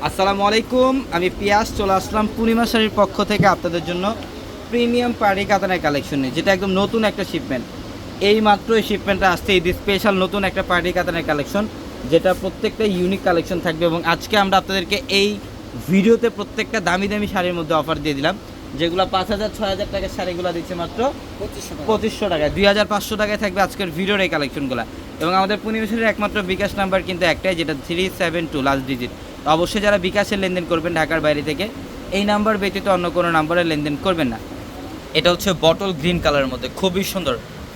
আসসালামু আলাইকুম, আমি পিয়াস চলে আসলাম পূর্ণিমা শাড়ির পক্ষ থেকে আপনাদের জন্য প্রিমিয়াম পার্টি কাতানের কালেকশন নিয়ে, যেটা একদম নতুন একটা শিপমেন্ট। এই মাত্র এই শিপমেন্টটা আসছে, এই স্পেশাল নতুন একটা পার্টি কাতানের কালেকশন, যেটা প্রত্যেকটা ইউনিক কালেকশন থাকবে। এবং আজকে আমরা আপনাদেরকে এই ভিডিওতে প্রত্যেকটা দামি দামি শাড়ির মধ্যে অফার দিয়ে দিলাম, যেগুলো 5,000-6,000 টাকার শাড়িগুলো দিচ্ছে মাত্র 2500 টাকায়। 2,500 টাকায় থাকবে আজকের ভিডিওর এই কালেকশনগুলো। এবং আমাদের পূর্ণিমা শাড়ির একমাত্র বিকাশ নাম্বার কিন্তু একটাই, যেটা 372 লাস্ট ডিজিট। অবশ্যই যারা বিকাশের লেনদেন করবেন ঢাকার বাইরে থেকে, এই নাম্বার ব্যতীত অন্য কোনো নাম্বারে লেনদেন করবেন না। এটা হচ্ছে বটল গ্রিন কালারের মধ্যে খুবই সুন্দর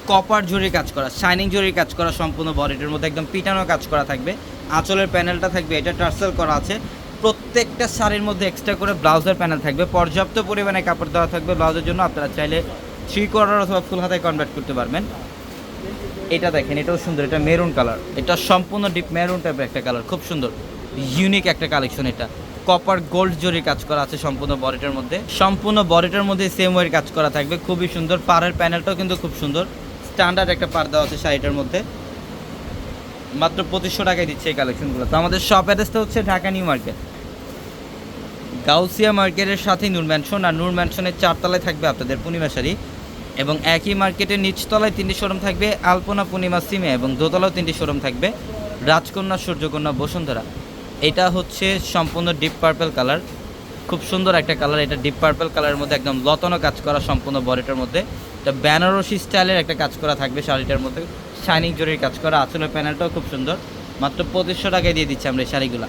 কপার জরির কাজ করা, শাইনিং জরির কাজ করা, সম্পূর্ণ বডিটার মধ্যে একদম পিটানো কাজ করা থাকবে। আঁচলের প্যানেলটা থাকবে, এটা টার্সেল করা আছে। প্রত্যেকটা শাড়ির মধ্যে এক্সট্রা করে ব্লাউজের প্যানেল থাকবে, পর্যাপ্ত পরিমাণে কাপড় দেওয়া থাকবে ব্লাউজের জন্য। আপনারা চাইলে 3/4 অথবা ফুল হাতায় কনভার্ট করতে পারবেন। এটা দেখেন, এটাও সুন্দর, এটা মেরুন কালার, এটা সম্পূর্ণ ডিপ মেরুন টাইপের একটা কালার, খুব সুন্দর ইউনিক একটা কালেকশন। এটা কপার গোল্ড জরির কাজ করা আছে সম্পূর্ণ বডিটার মধ্যে, সম্পূর্ণ বডিটার মধ্যে সেম ওয়ের কাজ করা থাকবে, খুবই সুন্দর। পাড়ের প্যানেলটাও কিন্তু খুব সুন্দর, স্ট্যান্ডার্ড একটা পাড় দেওয়া আছে শাড়িটার মধ্যে। মাত্র 2500 টাকায় দিচ্ছে এই কালেকশনগুলো। তো আমাদের শপ অ্যাড্রেসটা হচ্ছে ঢাকা নিউ মার্কেট, গাউসিয়া মার্কেটের সাথেই নূর ম্যানশন, আর নূর ম্যানশনের 4 তলায় থাকবে আপনাদের পূর্ণিমা শাড়ি। এবং একই মার্কেটের নিচতলায় 3টি শোরুম থাকবে, আলপনা, পূর্ণিমা, সিমে, এবং দোতলাও 3টি শোরুম থাকবে, রাজকন্যা, সূর্যকন্যা, বসুন্ধরা। এটা হচ্ছে সম্পূর্ণ ডিপ পার্পল কালার, খুব সুন্দর একটা কালার। এটা ডিপ পার্পল কালারের মধ্যে একদম লতানো কাজ করা সম্পূর্ণ বডিটার মধ্যে। এটা বেনারসি স্টাইলের একটা কাজ করা থাকবে শাড়িটার মধ্যে, শাইনিং জরির কাজ করা। আঁচলের প্যানেলটাও খুব সুন্দর। মাত্র 2500 টাকায় দিয়ে দিচ্ছি আমরা এই শাড়িগুলো।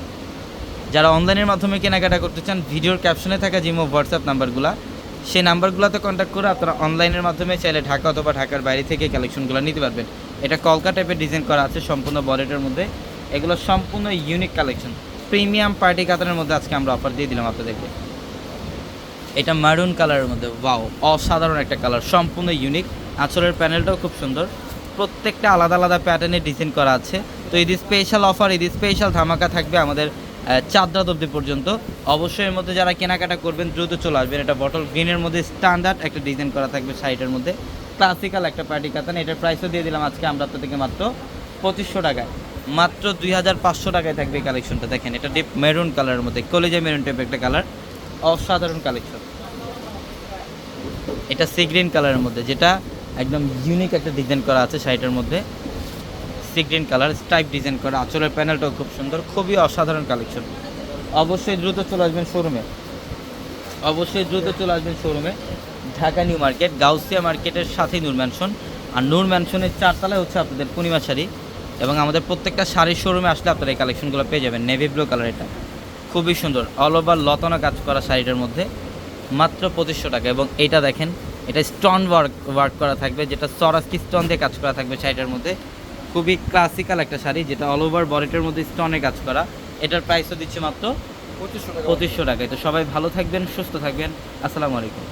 যারা অনলাইনের মাধ্যমে কেনাকাটা করতে চান, ভিডিওর ক্যাপশনে থাকা জিমো হোয়াটসঅ্যাপ নাম্বারগুলো, সেই নাম্বারগুলোতে কন্ট্যাক্ট করে আপনারা অনলাইনের মাধ্যমে চাইলে ঢাকা অথবা ঢাকার বাইরে থেকে কালেকশনগুলো নিতে পারবেন। এটা কলকা টাইপের ডিজাইন করা আছে সম্পূর্ণ বডিটার মধ্যে। এগুলো সম্পূর্ণ ইউনিক কালেকশন, প্রিমিয়াম পার্টি কাতানের মধ্যে আজকে আমরা অফার দিয়ে দিলাম আপনাদেরকে। এটা মারুন কালারের মধ্যে, ওয়াও, অসাধারণ একটা কালার, সম্পূর্ণ ইউনিক। আঁচলের প্যানেলটাও খুব সুন্দর, প্রত্যেকটা আলাদা আলাদা প্যাটার্নে ডিজাইন করা আছে। তো এই স্পেশাল অফার, এই স্পেশাল ধামাকা থাকবে আমাদের চাঁদ রাত অবধি পর্যন্ত। অবশ্যই এর মধ্যে যারা কেনাকাটা করবেন দ্রুত চলে আসবেন। এটা বটল গ্রিনের মধ্যে স্ট্যান্ডার্ড একটা ডিজাইন করা থাকবে শাড়িটার মধ্যে, ক্লাসিক্যাল একটা পার্টি কাতান। এটার প্রাইসও দিয়ে দিলাম আজকে আমরা আপনাদেরকে মাত্র 2500 টাকায়। মাত্র 2,500 টাকায় থাকবে এই কালেকশনটা। দেখেন, এটা ডিপ মেরুন কালারের মধ্যে, কলেজা মেরুন টাইপের একটা কালার, অসাধারণ কালেকশন। এটা সি গ্রিন কালারের মধ্যে, যেটা একদম ইউনিক একটা ডিজাইন করা আছে শাড়িটার মধ্যে, সি গ্রিন কালার স্টাইপ ডিজাইন করা। আঁচলের প্যানেলটাও খুব সুন্দর, খুবই অসাধারণ কালেকশন। অবশ্যই দ্রুত চলে আসবেন শোরুমে, অবশ্যই দ্রুত চলে আসবেন শোরুমে। ঢাকা নিউ মার্কেট, গাউসিয়া মার্কেটের সাথেই নূর ম্যানশন, আর নূর ম্যানশনের 4 তলায় হচ্ছে আপনাদের পূর্ণিমা শাড়ি। এবং আমাদের প্রত্যেকটা শাড়ির শোরুমে আসলে আপনারা এই কালেকশনগুলো পেয়ে যাবেন। নেভি ব্লু কালার, এটা খুবই সুন্দর, অল ওভার লতানো কাজ করা শাড়িটার মধ্যে, মাত্র 2500 টাকা। এবং এটা দেখেন, এটা স্টোন ওয়ার্ক করা থাকবে, যেটা সরাসরি স্টোন দিয়ে কাজ করা থাকবে শাড়িটার মধ্যে। খুবই ক্লাসিক্যাল একটা শাড়ি, যেটা অল ওভার বডিটার মধ্যে স্টোনে কাজ করা। এটার প্রাইসও দিচ্ছে মাত্র 2500 টাকায়। তো সবাই ভালো থাকবেন, সুস্থ থাকবেন, আসসালামু আলাইকুম।